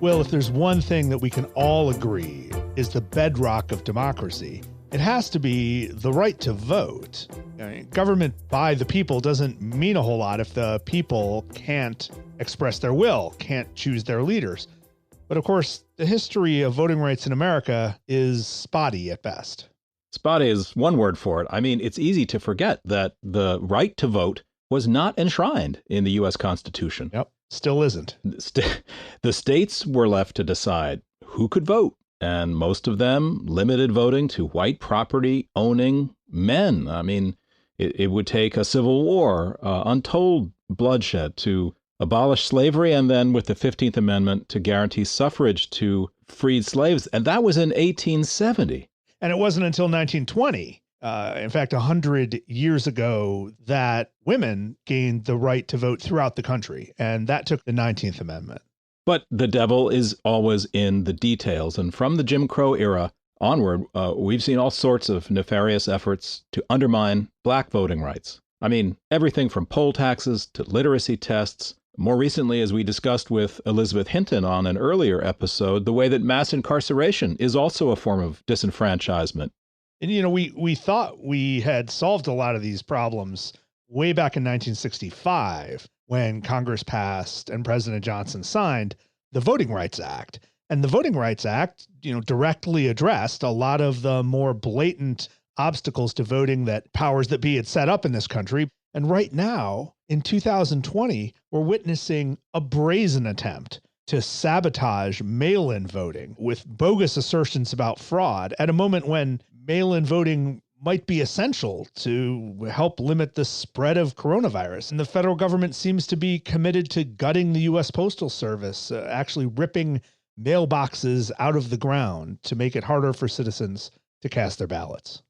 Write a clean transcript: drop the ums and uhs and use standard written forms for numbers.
Well, if there's one thing that we can all agree is the bedrock of democracy, it has to be the right to vote. I mean, government by the people doesn't mean a whole lot if the people can't express their will, can't choose their leaders. But of course, the history of voting rights in America is spotty at best. Spotty is one word for it. I mean, it's easy to forget that the right to vote was not enshrined in the U.S. Constitution. Yep, still isn't. The states were left to decide who could vote, and most of them limited voting to white property owning men. I mean, it would take a civil war, untold bloodshed to abolish slavery, and then with the 15th Amendment to guarantee suffrage to freed slaves. And that was in 1870. And it wasn't until 1920, in fact, 100 years ago, that women gained the right to vote throughout the country. And that took the 19th Amendment. But the devil is always in the details. And from the Jim Crow era onward, we've seen all sorts of nefarious efforts to undermine black voting rights. I mean, everything from poll taxes to literacy tests. More recently, as we discussed with Elizabeth Hinton on an earlier episode, the way that mass incarceration is also a form of disenfranchisement. And, you know, we thought we had solved a lot of these problems way back in 1965 when Congress passed and President Johnson signed the Voting Rights Act. And the Voting Rights Act, you know, directly addressed a lot of the more blatant obstacles to voting that powers that be had set up in this country. And right now, in 2020, we're witnessing a brazen attempt to sabotage mail-in voting with bogus assertions about fraud at a moment when mail-in voting might be essential to help limit the spread of coronavirus. And the federal government seems to be committed to gutting the U.S. Postal Service, actually ripping mailboxes out of the ground to make it harder for citizens to cast their ballots.